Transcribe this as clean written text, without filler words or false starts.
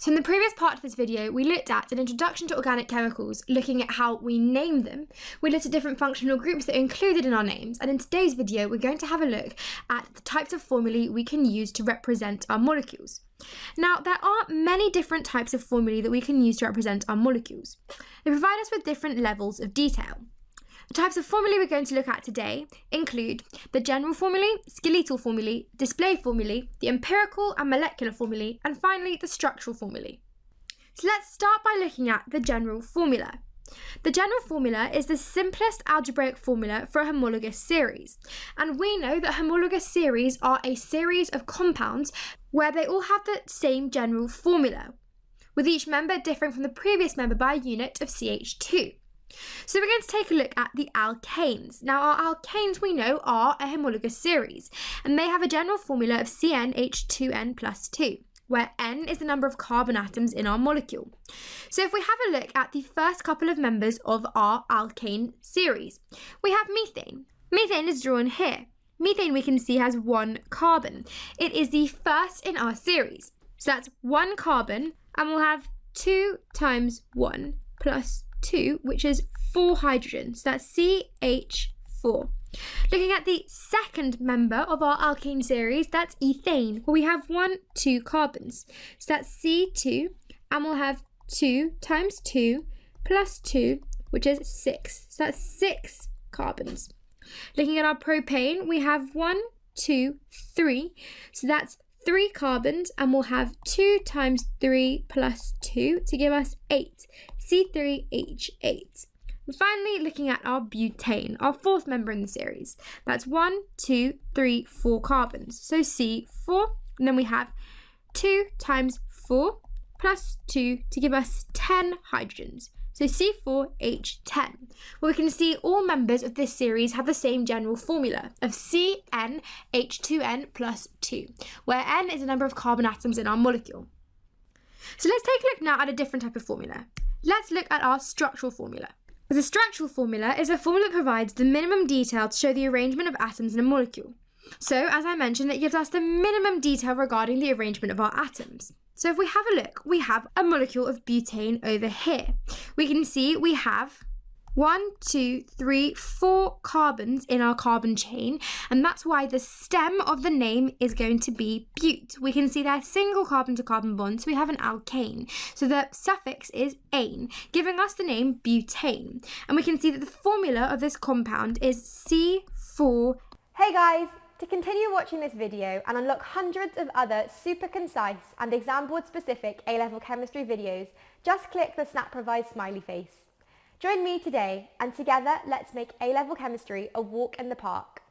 So in the previous part of this video, we looked at an introduction to organic chemicals, looking at how we name them. We looked at different functional groups that are included in our names, and in today's video, we're going to have a look at the types of formulae we can use to represent our molecules. Now, there are many different types of formulae that we can use to represent our molecules. They provide us with different levels of detail. The types of formulae we're going to look at today include the general formulae, skeletal formulae, display formulae, the empirical and molecular formulae, and finally the structural formulae. So let's start by looking at the general formula. The general formula is the simplest algebraic formula for a homologous series, and we know that homologous series are a series of compounds where they all have the same general formula, with each member differing from the previous member by a unit of CH2. So we're going to take a look at the alkanes. Now, our alkanes we know are a homologous series, and they have a general formula of CnH2n plus 2, where N is the number of carbon atoms in our molecule. So if we have a look at the first couple of members of our alkane series, we have methane. Methane is drawn here. Methane we can see has 1 carbon. It is the first in our series. So that's 1 carbon, and we'll have 2 times 1 plus 2, which is 4 hydrogens. So that's CH4. Looking at the second member of our alkane series, that's ethane, where we have 2 carbons. So that's C2, and we'll have 2 times 2 plus 2, which is 6. So that's 6 carbons. Looking at our propane, we have 1, 2, 3. So that's 3 carbons, and we'll have 2 times 3 plus 2 to give us 8, C3H8. And finally, looking at our butane, our fourth member in the series. That's 1, 2, 3, 4 carbons. So C4, and then we have 2 times 4 plus 2 to give us 10 hydrogens. So C4H10. Well, we can see all members of this series have the same general formula of CnH2n plus 2, where N is the number of carbon atoms in our molecule. So let's take a look now at a different type of formula. Let's look at our structural formula. The structural formula is a formula that provides the minimum detail to show the arrangement of atoms in a molecule. So, as I mentioned, it gives us the minimum detail regarding the arrangement of our atoms. So if we have a look, we have a molecule of butane over here. We can see we have 1, 2, 3, 4 carbons in our carbon chain, and that's why the stem of the name is going to be but. We can see they're single carbon-to-carbon bonds, so we have an alkane. So the suffix is ane, giving us the name butane. And we can see that the formula of this compound is C4. Hey guys! To continue watching this video and unlock hundreds of other super concise and exam board specific A-level chemistry videos, just click the Snap Provide smiley face. Join me today, and together let's make A-level chemistry a walk in the park.